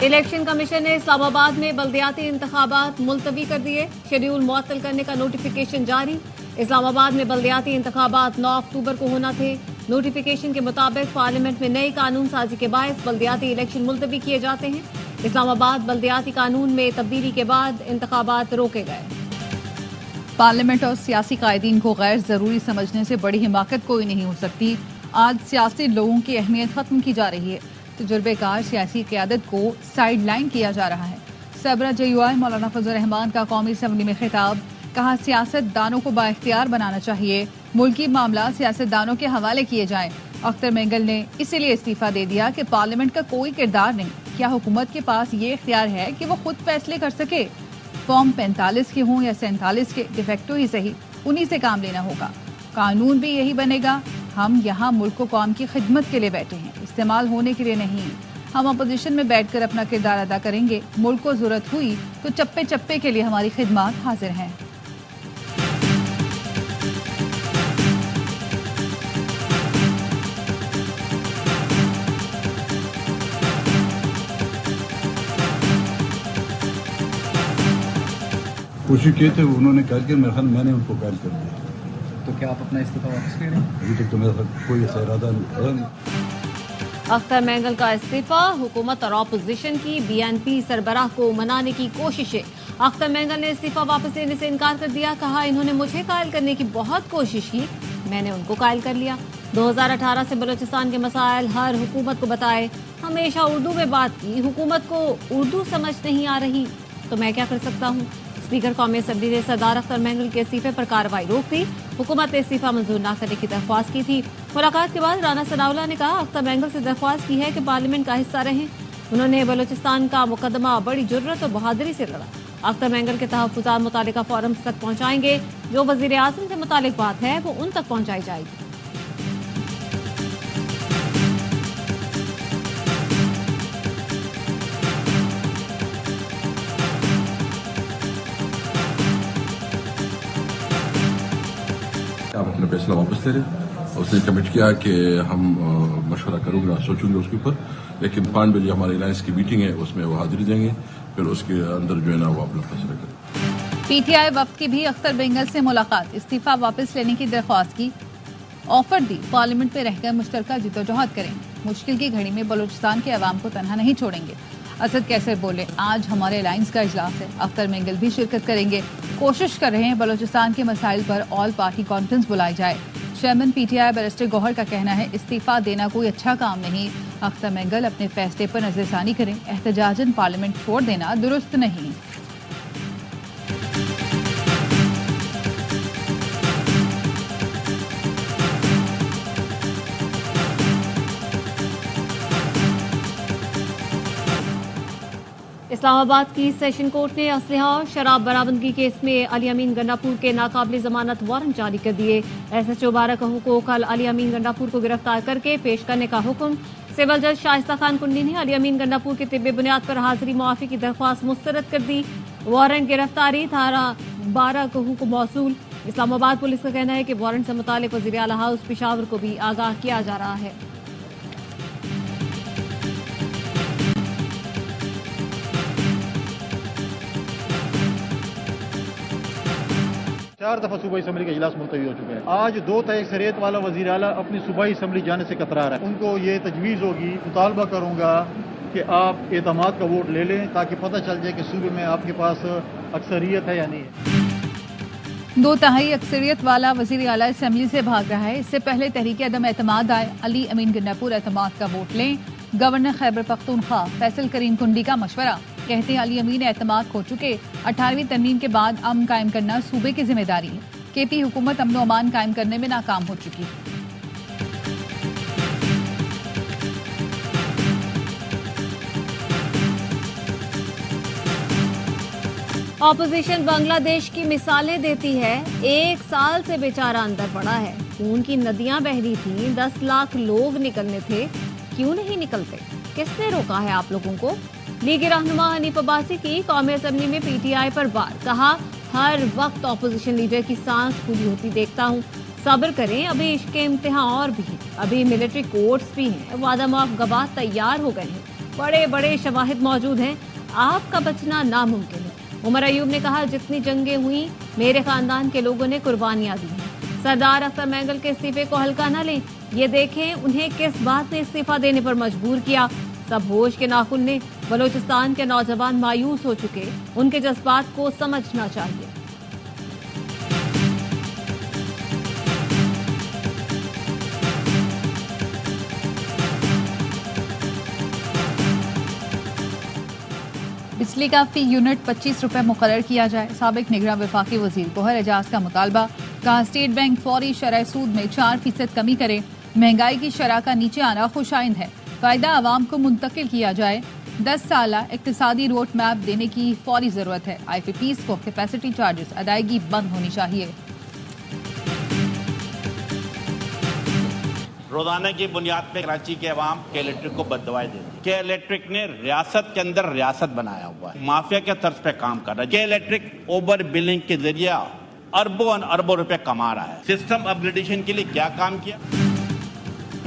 Election commission ने इस्लामाबाद में बल्दियाती इंतखाबात मुलतवी कर दिए। शेड्यूल मुअत्तल करने का नोटिफिकेशन जारी। इस्लामाबाद में बल्दियाती इंतखाबात 9 अक्टूबर को होना थे। नोटिफिकेशन के मुताबिक पार्लियामेंट में नई कानून साजी के बायस बल्दियाती इलेक्शन मुलतवी किए जाते हैं। इस्लामाबाद बल्दियाती कानून में तब्दीली के बाद इंतखाबात रोके गए। पार्लियामेंट और सियासी कायदीन को गैर जरूरी समझने से बड़ी हिमाकत कोई नहीं हो सकती। आज सियासी लोगों की अहमियत खत्म की जा रही है। तजुर्बेकार सियासी क़यादत को साइडलाइन किया जा रहा है। सबरा JUI मौलाना फजल रहमान का कौमी असम्बली में खिताब। कहा, सियासतदानों को बाइख्तियार बनाना चाहिए। मुल्की मामला सियासतदानों के हवाले किए जाएं। अख्तर मेंगल ने इसीलिए इस्तीफा दे दिया कि पार्लियामेंट का कोई किरदार नहीं। क्या हुकूमत के पास ये इख्तियार है कि वो खुद फैसले कर सके? फॉर्म 45 के हों या 47 के, डिफेक्टो ही सही, उन्हीं से काम लेना होगा। कानून भी यही बनेगा। हम यहाँ मुल्क को कौम की खिदमत के लिए बैठे हैं, इस्तेमाल होने के लिए नहीं। हम अपोजिशन में बैठकर अपना किरदार अदा करेंगे। मुल्क को जरूरत हुई तो चप्पे चप्पे के लिए हमारी खिदमत हाजिर हैं। कोशिश किए थे, उन्होंने कायल किया, मेरे ख्याल मैंने उनको कायल कर दिया। तो क्या आप अपना इस्तीफा वापस ले रहे हैं? अभी तक तो मेरा कोई ऐसा इरादा नहीं। अख्तर मेंगल का इस्तीफा। हुकूमत और अपोजिशन की BNP सरबराह को मनाने की कोशिशें। अख्तर मेंगल ने इस्तीफा वापस लेने से इनकार कर दिया। कहा, इन्होंने मुझे कायल करने की बहुत कोशिश की, मैंने उनको कायल कर लिया। 2018 से बलूचिस्तान के मसाइल हर हुकूमत को बताए, हमेशा उर्दू में बात की। हुकूमत को उर्दू समझ नहीं आ रही तो मैं क्या कर सकता हूँ? स्पीकर कौमी असम्बली ने सरदार अख्तर मेंगल के इस्तीफे पर कार्रवाई रोक दी। हुकूमत ने इस्तीफा मंजूर न करने की दरख्वास्त की थी। मुलाकात के बाद राना सनाउल्लाह ने कहा, अख्तर मेंगल से दरख्वास्त की है कि पार्लियामेंट का हिस्सा रहें। उन्होंने बलूचिस्तान का मुकदमा बड़ी जुर्रत और बहादुरी से लड़ा। अख्तर मेंगल के तहफ्फुज़ात मुतालिका फोरम्स तक पहुंचाएंगे। जो वज़ीर आज़म से मुतालिक बात है वो उन तक पहुंचाई जाएगी। आप अपना फैसला वापस ले रहे हैं। उसने कमिट किया कि हम मशवरा करूंगा, सोचूंगे उसके ऊपर, लेकिन 5 बजे हमारे अलायंस की मीटिंग है, उसमें वो हाजिरी देंगे, फिर उसके अंदर जो है ना वो अपना फैसला करें। PTI वफ्द की भी अख्तर मेंगल से मुलाकात। इस्तीफा वापस लेने की दरख्वास्त की, ऑफर दी, पार्लियामेंट में रहकर मुश्तरका जिद्दोजहद करेंगे। मुश्किल की घड़ी में बलूचिस्तान के अवाम को तनहा नहीं छोड़ेंगे। असद कैसर बोले, आज हमारे अलायंस का इजलास है, अख्तर मेंगल भी शिरकत करेंगे। कोशिश कर रहे हैं बलूचिस्तान के मसाइल पर ऑल पार्टी कॉन्फ्रेंस बुलाई जाए। चेयरमैन PTI बैरिस्टर गौहर का कहना है, इस्तीफा देना कोई अच्छा काम नहीं। अख्तर मेंगल अपने फैसले पर नजरसानी करें। एहतजाजन पार्लियामेंट छोड़ देना दुरुस्त नहीं। इस्लामाबाद की सेशन कोर्ट ने असलहा और शराब बरामदगी केस में अली अमीन गंडापुर के नाकाबिल जमानत वारंट जारी कर दिए। SHO 12 को कल अली अमीन गंडापुर को गिरफ्तार करके पेश करने का हुक्म। सिविल जज शाइस्ता खान कुंडी ने अली अमीन गंडापुर के तिब्बी बुनियाद पर हाजिरी मुआफी की दरख्वास्त मुस्तरद कर दी। वारंट गिरफ्तारी धारा 12 को मौसूल। इस्लामाबाद पुलिस का कहना है कि वारंट से मुतालिक वज़ीर आला हाउस पेशावर को भी आगाह किया जा रहा है। 4 दफा सूबाई असम्बली का इजलास मुलतवी हो चुका है। आज 2 तय अक्सरियत वाला वज़ीर आला अपनी सूबाई असम्बली जाने से कतरा रहा है। उनको ये तजवीज़ होगी, मुतालबा करूंगा कि आप एतमाद का वोट ले लें, ताकि पता चल जाए कि सूबे में आपके पास अक्सरियत है या नहीं है। 2 तिहाई अक्सरियत वाला वज़ीर आला असम्बली से भाग रहा है। इससे पहले तहरीक अदम एतमाद आए। अली अमीन गंडापुर एतमाद का वोट लें। गवर्नर खैबर पख्तूनख्वा फैसल करीम कुंडी का मशवरा। कहते हैं अली अमीन एतमाद खो चुके। 18वीं तरमीम के बाद अमन कायम करना सूबे की जिम्मेदारी है। KP हुकूमत अमन अमान कायम करने में नाकाम हो चुकी है। ऑपोजिशन बांग्लादेश की मिसालें देती है। 1 साल से बेचारा अंदर पड़ा है। खून की नदियां बह रही थी, 10 लाख लोग निकलने थे, क्यों नहीं निकलते? किसने रोका है आप लोगों को? लीगी रहनुमा हनीफ अब्बासी की कौमी असम्बली में PTI पर वार। कहा, हर वक्त ऑपोजिशन लीडर की सांस पूरी होती देखता हूँ। सब्र करें, अभी इसके इम्तिहान और भी हैं, अभी मिलिट्री कोर्ट्स भी हैं, वादा माफ गवाह तैयार हो गए हैं। बड़े बड़े शवाहिद मौजूद हैं, आपका बचना नामुमकिन है। उमर अयूब ने कहा, जितनी जंगें हुई मेरे खानदान के लोगों ने कुर्बानियां दी हैं। सरदार अख्तर मैंगल के इस्तीफे को हल्का न लें, ये देखें उन्हें किस बात ने इस्तीफा देने पर मजबूर किया। सब होश के नाखुन ने, बलोचिस्तान के नौजवान मायूस हो चुके, उनके जज्बात को समझना चाहिए। बिजली का फी यूनिट 25 रुपए मुकर्रर किया जाए। साबिक निगरान वफाकी वजीर गोहर एजाज का मुतालबा। कहा, स्टेट बैंक फौरी शरह सूद में 4% कमी करे। महंगाई की शरह का नीचे आना खुशाइंद है। फायदा आवाम को मुंतकिल किया जाए। 10 साला इक्तिसादी रोड मैप देने की फौरी जरूरत है। IPPs को कैपेसिटी चार्जेस अदायगी बंद होनी चाहिए। रोजाना की बुनियाद पे कराची के अवाम के इलेक्ट्रिक को बददुआएं देती है। के इलेक्ट्रिक ने रियासत के अंदर रियासत बनाया हुआ है, माफिया के तर्ज पे काम कर रहा है। के इलेक्ट्रिक ओवर बिलिंग के जरिए अरबों अरबों रुपए कमा रहा है। सिस्टम अपग्रेडेशन के लिए क्या काम किया?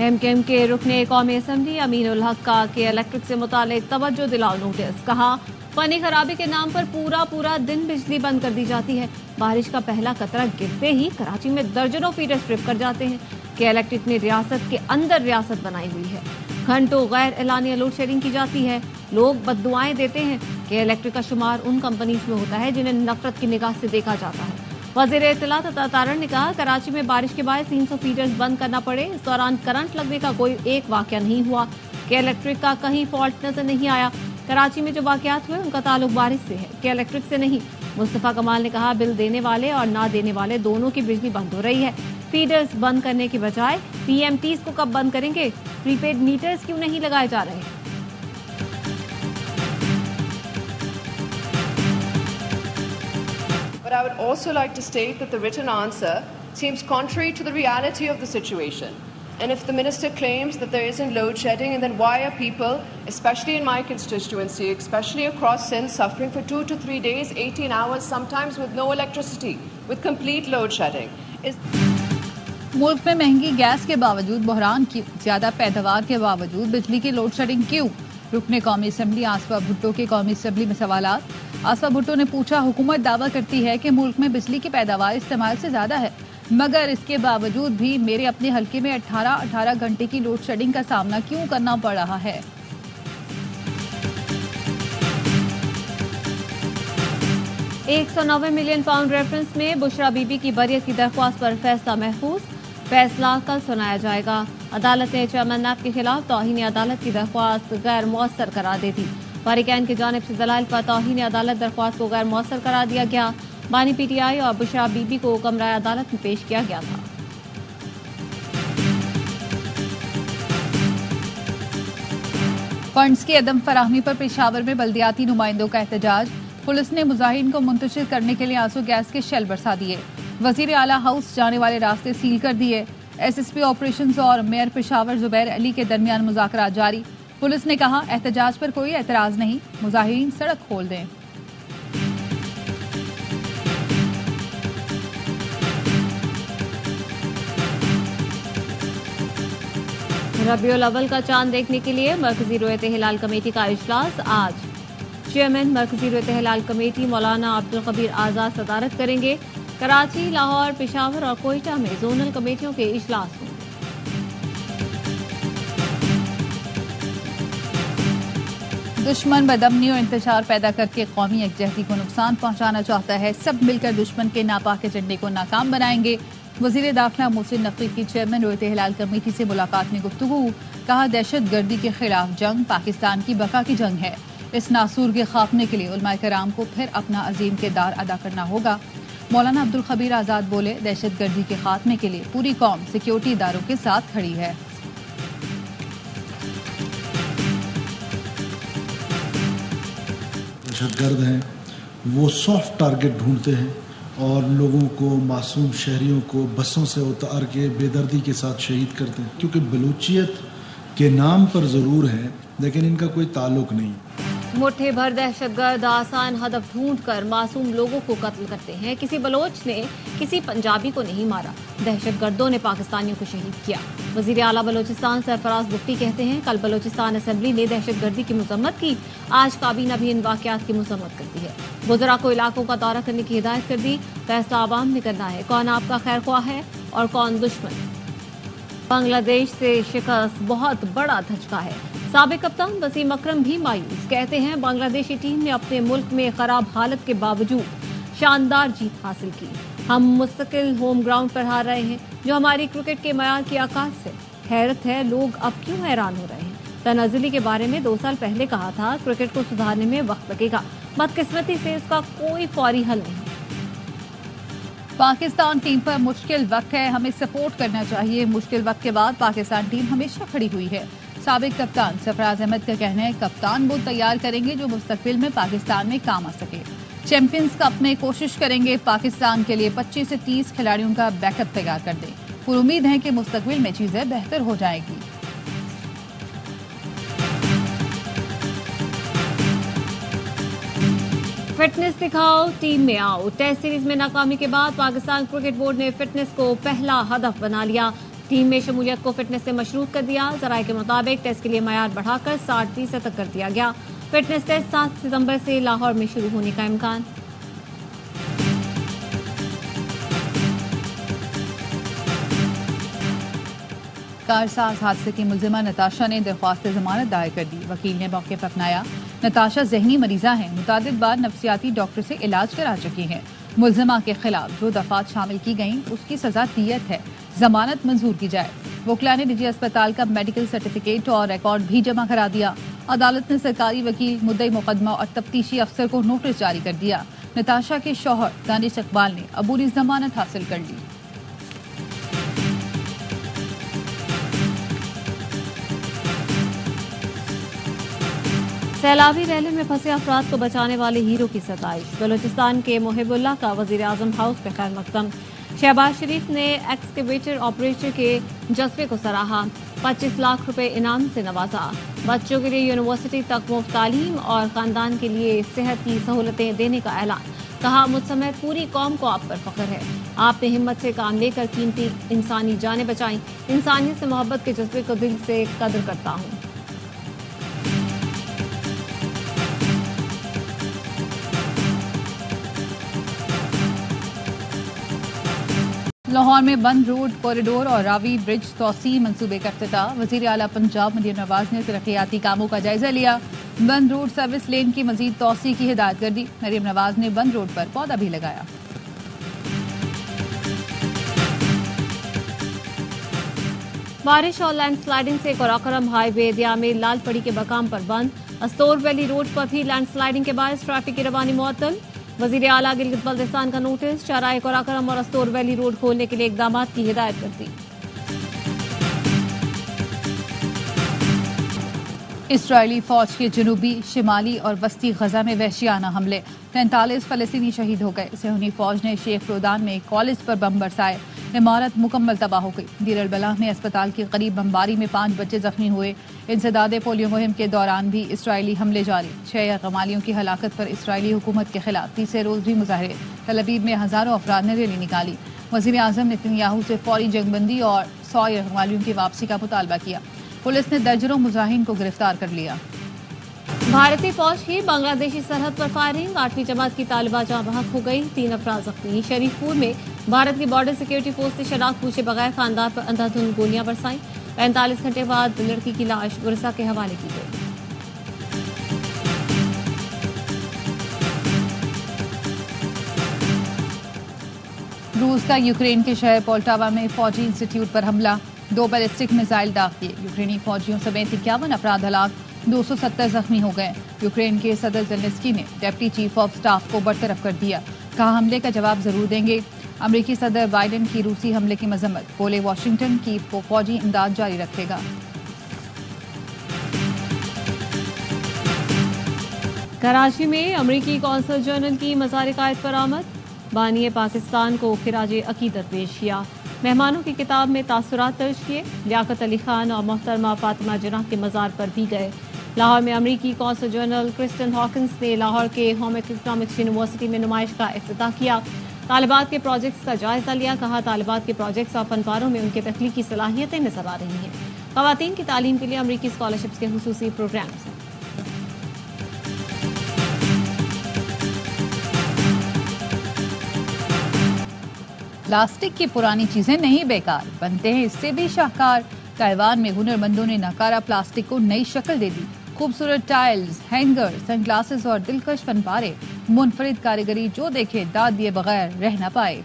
MKM के रुकने कौमी असम्बली अमीनुल हक का के इलेक्ट्रिक से मुतालिक तवज्जो दिलाओ नोटिस। कहा, फनी खराबी के नाम पर पूरा दिन बिजली बंद कर दी जाती है। बारिश का पहला कतरा गिरते ही कराची में दर्जनों फीडर स्ट्रिप कर जाते हैं। के इलेक्ट्रिक ने रियासत के अंदर रियासत बनाई हुई है। घंटों गैर एलानिया लोड शेडिंग की जाती है। लोग बद्दुआएं देते हैं। के इलेक्ट्रिक का शुमार उन कंपनीज में होता है जिन्हें नफरत की निगाह से देखा जाता है। वज़ीर इत्तलात अता तारण ने कहा, कराची में बारिश के बाद 300 फीडर्स बंद करना पड़े। इस दौरान करंट लगने का कोई एक वाकया नहीं हुआ। के इलेक्ट्रिक का कहीं फॉल्ट नजर नहीं आया। कराची में जो वाकयात हुए उनका ताल्लुक बारिश से है, के इलेक्ट्रिक से नहीं। मुस्तफा कमाल ने कहा, बिल देने वाले और ना देने वाले दोनों की बिजली बंद हो रही है। फीडर्स बंद करने के बजाय PMTs को कब बंद करेंगे? प्रीपेड मीटर्स क्यों नहीं लगाए जा रहे? But I would also like to state that the written answer seems contrary to the reality of the situation. And if the minister claims that there isn't load shedding, and then why are people, especially in my constituency, especially across Sindh, suffering for 2 to 3 days, 18 hours, sometimes with no electricity, with complete load shedding? मुल्क में महंगी gas के बावजूद, बहरान की ज्यादा पैदावार के बावजूद बिजली की लोड शेडिंग क्यों? रुकने कौमी असम्बली आसफा भुट्टो के कौमी असम्बली में सवालात। आसफा भुट्टो ने पूछा, हुकूमत दावा करती है कि मुल्क में बिजली की पैदावार इस्तेमाल से ज्यादा है, मगर इसके बावजूद भी मेरे अपने हल्के में 18 घंटे की लोड शेडिंग का सामना क्यों करना पड़ रहा है? £190 मिलियन रेफरेंस में बुशरा बीबी की बरियत की दरख्वास्त पर फैसला महफूज। फैसला कल सुनाया जाएगा। अदालत ने चेयरमैन नैब के खिलाफ तौहीन अदालत की दरख्वास्त गैर मौसर करार दे दी। फारिकैन की जानिब से दलाइल पर तौहीन अदालत दरख्वास्त को गैर मौसर करार दिया गया। बानी PTI और बुशरा बीबी को कमरा अदालत में पेश किया गया था। फंड्स की अदम फराहमी पर पेशावर में बल्दियाती नुमाइंदों का एहतजाज। पुलिस ने मुजाहिरीन को मुंतशिर करने के लिए आंसू गैस के शेल बरसा दिए। वजीर आला हाउस जाने वाले रास्ते सील कर दिए। SSP ऑपरेशंस और मेयर पेशावर जुबैर अली के दरमियान मुज़ाकरात जारी। पुलिस ने कहा, एहतजाज पर कोई एतराज नहीं, मुजाहिरीन सड़क खोल दें। रबीउल अव्वल का चांद देखने के लिए मरकजी रोयत हिलाल कमेटी का इजलास आज। चेयरमैन मरकजी रोयत हिलाल कमेटी मौलाना अब्दुल कबीर आजाद सदारत करेंगे। कराची, लाहौर, पेशावर और कोयटा में जोनल कमेटियों के इजलास होंगे। दुश्मन बदअमनी और इंतशार पैदा करके कौमी यकजहती को नुकसान पहुंचाना चाहता है। सब मिलकर दुश्मन के नापाक एजेंडे को नाकाम बनाएंगे। वजीर दाखिला मोहसिन नकवी की चेयरमैन रोयत हिलाल कमेटी से मुलाकात में गुफ्तगू। कहा, दहशत गर्दी के खिलाफ जंग पाकिस्तान की बका की जंग है। इस नासूर के खात्मे के लिए उलमाए कराम को फिर अपना अजीम किरदार अदा करना होगा। मौलाना अब्दुल कबीर आजाद बोले, दहशत गर्दी के खात्मे के लिए पूरी कौम सिक्योरिटी इदारों के साथ खड़ी है। दहशतगर्द हैं, वो सॉफ्ट टारगेट ढूंढते हैं और लोगों को, मासूम शहरियों को बसों से उतार के बेदर्दी के साथ शहीद करते हैं। क्योंकि बलूचियत के नाम पर ज़रूर है, लेकिन इनका कोई ताल्लुक नहीं। मुट्ठी भर दहशतगर्द आसान हदफ ढूंढकर मासूम लोगों को कत्ल करते हैं। किसी बलोच ने किसी पंजाबी को नहीं मारा, दहशतगर्दों ने पाकिस्तानियों को शहीद किया। वजीर आला बलोचिस्तान सरफराज बुख्ती कहते हैं, कल बलोचिस्तान असेंबली ने दहशतगर्दी की मजम्मत की, आज काबीना भी इन वाकयात की मजम्मत करती है। वज़रा को इलाकों का दौरा करने की हिदायत कर दी। फैसला आवाम ने करना है, कौन आपका खैर ख्वाह है और कौन दुश्मन। बांग्लादेश से शिकस्त बहुत बड़ा धचका है। साबिक कप्तान वसीम अकरम भी मायूस, कहते हैं बांग्लादेशी टीम ने अपने मुल्क में खराब हालत के बावजूद शानदार जीत हासिल की। हम मुस्तकिल होम ग्राउंड पर हार रहे हैं, जो हमारी क्रिकेट के मयार की आकाश है। हैरत है, लोग अब क्यों हैरान हो रहे हैं। तनाजुली के बारे में 2 साल पहले कहा था, क्रिकेट को सुधारने में वक्त लगेगा। बदकिस्मती से इसका कोई फौरी हल नहीं। पाकिस्तान टीम पर मुश्किल वक्त है, हमें सपोर्ट करना चाहिए। मुश्किल वक्त के बाद पाकिस्तान टीम हमेशा खड़ी हुई है। साबिक कप्तान सरफराज अहमद का कहना है, कप्तान वो तैयार करेंगे जो मुस्तकबिल में पाकिस्तान में काम आ सके। चैंपियंस कप में कोशिश करेंगे पाकिस्तान के लिए 25 से 30 खिलाड़ियों का बैकअप तैयार कर दें। पूरी उम्मीद है कि मुस्तकबिल में चीजें बेहतर हो जाएगी। फिटनेस दिखाओ, टीम में आओ। टेस्ट सीरीज में नाकामी के बाद पाकिस्तान क्रिकेट बोर्ड ने फिटनेस को पहला हदफ बना लिया। टीम में शमूलियत को फिटनेस से मशरूत कर दिया। जराये के मुताबिक टेस्ट के लिए मयार बढ़ाकर 60% तक कर दिया गया। फिटनेस टेस्ट 7 सितंबर से लाहौर में शुरू होने का इम्कान। कारसाज हादसे की मुलजिमा नताशा ने दरख्वास्त जमानत दायर कर दी। वकील ने मौके पर अपनाया, नताशा जहनी मरीजा हैं, मुतादिद बार नफ्सियाती डॉक्टर से इलाज करा चुकी हैं। मुलजिमा के खिलाफ जो दफात शामिल की गईं उसकी सजा दियत है, जमानत मंजूर की जाए। वकला ने निजी अस्पताल का मेडिकल सर्टिफिकेट और रिकॉर्ड भी जमा करा दिया। अदालत ने सरकारी वकील, मुद्दई मुकदमा और तफ्तीशी अफसर को नोटिस जारी कर दिया। नताशा के शौहर दानिश इकबाल ने अबूरी जमानत हासिल कर ली। सैलाबी रैली में फंसे अफराद को बचाने वाले हीरो की सताइश। बलूचिस्तान के मुहिबुल्लाह का वजीर आजम हाउस पे खैर मकदम। शहबाज शरीफ ने एक्सकेवेटर ऑपरेटर के जज्बे को सराहा। 25 लाख रुपए इनाम से नवाजा। बच्चों के लिए यूनिवर्सिटी तक मुफ्त तालीम और खानदान के लिए सेहत की सहूलतें देने का ऐलान। कहा, मुझ समेत पूरी कौम को आप पर फख्र है। आपने हिम्मत से काम लेकर कीमती इंसानी जानें बचाई। इंसानियत से मोहब्बत के जज्बे को दिल से कदर करता हूँ। लाहौर में बंद रोड कॉरिडोर और रावी ब्रिज तोसी मंसूबे का इफ्तिताह। वजीर आला पंजाब मरीम नवाज ने तरक्याती कामों का जायजा लिया। बंद रोड सर्विस लेन की मजीद तोसी की हिदायत कर दी। मरीम नवाज ने बंद रोड पर पौधा भी लगाया। बारिश और लैंडस्लाइडिंग से कोराकोरम हाईवे दियामे लालपड़ी के मकाम पर बंद। अस्तोर वैली रोड पर भी लैंडस्लाइडिंग के बायस ट्रैफिक की रवानी मुअत्तल। वजीर आला गिलगित बल्तिस्तान का नोटिस। चराए कोराकोरम और अस्तोर वैली रोड खोलने के लिए इकदाम की हिदायत कर दी। इसराइली फौज के जनूबी, शिमाली और वस्ती गजा में वहशियाना हमले। 43 फलस्तीनी शहीद हो गए। सेहूनी फौज ने शेख रोदान में कॉलेज पर बम बरसाए। इमारत मुकम्मल तबाह हो गई। दीर अल बलाह में अस्पताल के करीब बमबारी में 5 बच्चे जख्मी हुए। इंसदादे पोलियो मुहिम के दौरान भी इसराइली हमले जारी। 6 गमालियों की हलाकत पर इसराइली हुकूमत के खिलाफ तीसरे रोज भी मुजाहरे। तल अवीव में हजारों अफराद ने रैली निकाली। वजीर आजम नेतन्याहू से फौरी जंगबंदी और 100 गमालियों की वापसी का मुतालबा किया। पुलिस ने दर्जनों मुजाहिरीन को गिरफ्तार कर लिया। भारतीय फौज की बांग्लादेशी सरहद पर फायरिंग। 8वीं जमात की तालिबा जाँ बहक हो गई। 3 अफराद जख्मी। शरीफपुर में भारत की बॉर्डर सिक्योरिटी फोर्स ने शनाख्त पूछे बगैर खानदार पर अंधाधुंध गोलियां बरसाई। 45 घंटे बाद लड़की की लाश गुरसा के हवाले की गई। रूस का यूक्रेन के शहर पोल्टावा में फौजी इंस्टीट्यूट पर हमला। 2 बैलिस्टिक मिसाइल दाग किए। यूक्रेनी फौजियों समेत 51 अफराद हलाक, 270 जख्मी हो गए। यूक्रेन के सदर ज़ेलेंस्की ने डिप्टी चीफ ऑफ स्टाफ को बरतरफ कर दिया। कहा, हमले का जवाब जरूर देंगे। अमेरिकी सदर बाइडेन की रूसी हमले की मजम्मत। बोले, वाशिंगटन कीव को फौजी इमदाद जारी रखेगा। कराची में अमेरिकी कौंसल जनरल की मज़ार कायद पर आमद। बानी पाकिस्तान को खिराज अकीदत पेश किया। मेहमानों की किताब में तासुरात दर्ज किए। लियाकत अली खान और मोहतरमा फातिमा जिन्ना के मज़ार पर भी गए। लाहौर में अमरीकी कौंसल जनरल क्रिस्टन हॉकिंस ने लाहौर के होम इकोनॉमिक्स यूनिवर्सिटी में नुमाइश का इफ्तिताह किया। तालिबात के प्रोजेक्ट्स का जायजा लिया। कहा तालिबात के प्रोजेक्ट्स और फनपारों में उनके तख्लीकी सलाहियतें नजर आ रही हैं। खवातीन की तालीम के लिए अमरीकी स्कॉलरशिप्स के खुसूसी प्रोग्राम्स हैं। प्लास्टिक की पुरानी चीजें नहीं बेकार, बनते हैं इससे भी शाहकार। ताइवान में हुनरमंदों ने नकारा प्लास्टिक को नई शक्ल दे दी। खूबसूरत टाइल्स, हैंगर, सनग्लासेस और दिलकश फनपारे, मुनफरिद कारीगरी जो देखे दाद दिए बगैर रह न पाए।